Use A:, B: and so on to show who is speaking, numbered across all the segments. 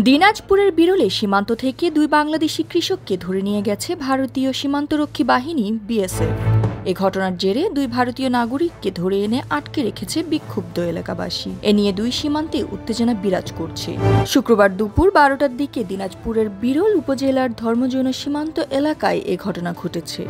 A: দিনাজপুরের বিরলে সীমান্ত থেকে দুই বাংলাদেশি কৃষককে ধরে নিয়ে গেছে ভারতীয় সীমান্তরক্ষী বাহিনী বিএসএফ। এ ঘটনার জেরে দুই ভারতীয় নাগরিককে ধরে এনে আটকে রেখেছে বিক্ষুব্ধ এলাকাবাসী। এ নিয়ে দুই সীমান্তে উত্তেজনা বিরাজ করছে। শুক্রবার দুপুর 12টার দিকে দিনাজপুরের বিরল উপজেলার ধর্মজৈন সীমান্ত এলাকায় এ ঘটনা ঘটেছে।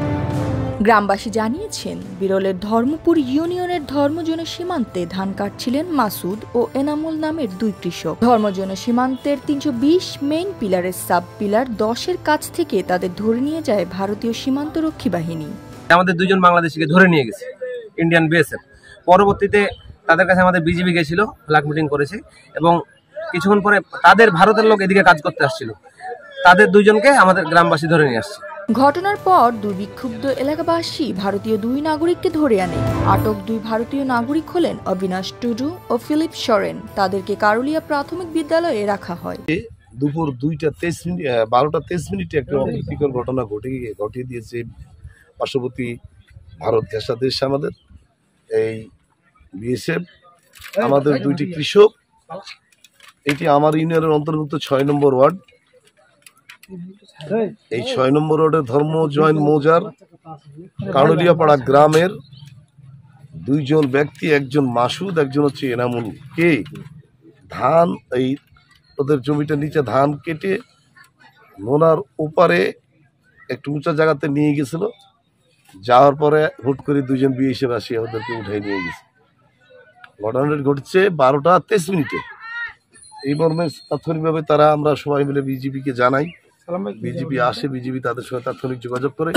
A: গ্রামবাসী জানিয়েছেন, বিরলের ধর্মপুর ইউনিয়নের ধর্মজৈন সীমান্তে ধান কাটছিলেন মাসুদ ও এনামুল নামের দুই কৃষক। ধর্মজৈন সীমান্তের 320 মেইন পিলারের সাব পিলার 10-এর কাছ থেকে তাদের ধরে নিয়ে যায় ভারতীয় সীমান্তরক্ষী বাহিনী।
B: আমাদের দুইজন বাংলাদেশিকে ধরে নিয়ে গেছে ইন্ডিয়ান বিএসএফ। পরবর্তীতে তাদের কাছে আমাদের বিজিবি গেছিল, ফ্ল্যাগ মিটিং করেছে এবং কিছুক্ষণ পরে তাদের ভারতের লোক এদিকে কাজ করতে আসছিল, তাদের দুইজনকে আমাদের গ্রামবাসী ধরে নিয়ে আসছে।
A: ঘটনার পর দুই বিক্ষুব্ধ এলাকাবাসী ভারতীয় দুই নাগরিককে ধরে আনে। আটক দুই ভারতীয় নাগরিক হলেন অবিনাশ টুডু ও ফিলিপ সরেন। তাদেরকে কারুলিয়া প্রাথমিক বিদ্যালয়ে রাখা হয়।
C: দুপুর 12:23 একটা অপ্রীতিকর ঘটনা ঘটিয়ে দিয়েছে পার্শ্ববর্তী ভারত ঘেঁষা দেশ আমাদের এই বিএসএফ। আমাদের দুইটি কৃষক, এটি আমার ইউনিয়নের অন্তর্ভুক্ত 6 নম্বর ওয়ার্ড। এই 6 নম্বর ওয়ার্ডের ধর্মজৈন মৌজার কানুলিয়াপাড়া গ্রামের দুইজন ব্যক্তি, একজন মাসুদ, একজন হচ্ছে এনামুল, কে ধান এই ওদের জমিটার নিচে ধান কেটে নোনার ওপারে একটু উঁচা জায়গাতে নিয়ে গেছিল। যাওয়ার পরে হুট করে দুইজন বিএসএফ আসি ওদেরকে উঠাই নিয়ে গেছে। ঘটনাটি ঘটছে 12:23। এই মর্মে তাৎক্ষণিকভাবে আমরা সবাই মিলে বিজিবিকে জানাই। বিজিবি আসে, বিজিবি তাদের সঙ্গে তাৎক্ষণিক যোগাযোগ করে।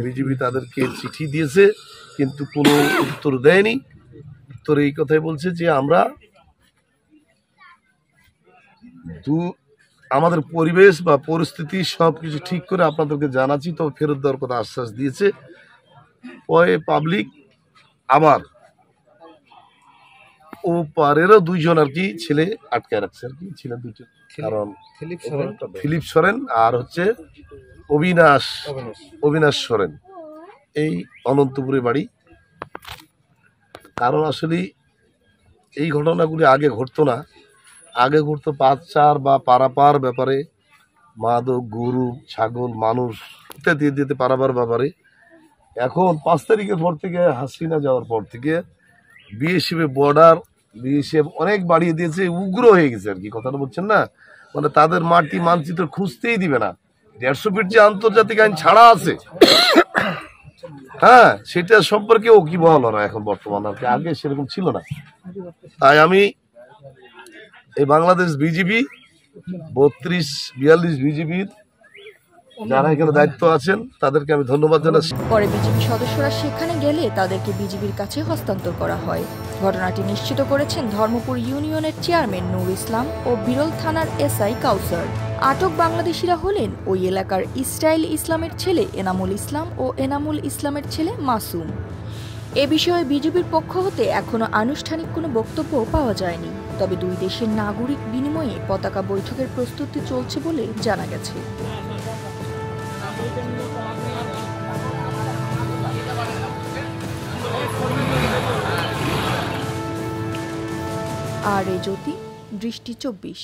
C: বিজিবি তাদেরকে চিঠি দিয়েছে কিন্তু কোনো উত্তর দেয়নি। উত্তর এই কথাই বলছে যে আমরা আমাদের পরিবেশ বা পরিস্থিতি সব কিছু ঠিক করে আপনাদেরকে জানাচ্ছি, তবে ফেরত দেওয়ার কথা আশ্বাস দিয়েছে। পরে পাবলিক আবার ও পারেরও দুইজন আর কি ছেলে আটকে রাখছে আর কি, ছিলেন দুইজন, কারণ ফিলিপ সরেন আর হচ্ছে অবিনাশ সরেন, এই অনন্তপুরে বাড়ি। কারণ আসলে এই ঘটনাগুলি আগে ঘটতো না, আগে ঘটতো পাচার বা পারাপার ব্যাপারে, মাদক, গরু, ছাগল, মানুষ ইত্যাদি দিতে পারাবার ব্যাপারে। এখন 5 তারিখের পর থেকে, হাসিনা যাওয়ার পর থেকে বিএসএফ অনেক বাড়িয়ে দিয়েছে, উগ্র হয়ে গেছে আর কি। কথাটা বলছেন না, মানে তাদের মাটি মানচিত্র খুঁজতেই দিবে না। 150 ফিট যে আন্তর্জাতিক আইন ছাড়া আছে, হ্যাঁ, সেটা সম্পর্কে ও কি বল না এখন বর্তমান আর কি, আগে সেরকম ছিল না। তাই আমি এই বাংলাদেশ বিজিবি 32-42 বিজিবির যারা এখানে দায়িত্ব আছেন তাদেরকে আমি ধন্যবাদ জানাচ্ছি।
A: পরে বিজিবি সদস্যরা সেখানে গেলে তাদেরকে বিজিবির কাছে হস্তান্তর করা হয়। ঘটনাটি নিশ্চিত করেছেন ধর্মপুর ইউনিয়নের চেয়ারম্যান নূর ইসলাম ও বিরল থানার এসআই কাউসার। আটক বাংলাদেশিরা হলেন ওই এলাকার ইসরাইল ইসলামের ছেলে এনামুল ইসলাম ও এনামুল ইসলামের ছেলে মাসুম। এ বিষয়ে বিজিবির পক্ষ হতে এখনো আনুষ্ঠানিক কোনো বক্তব্য পাওয়া যায়নি। তবে দুই দেশের নাগরিক বিনিময়ে পতাকা বৈঠকের প্রস্তুতি চলছে বলে জানা গেছে। আর এ জ্যোতি, দৃষ্টি 24।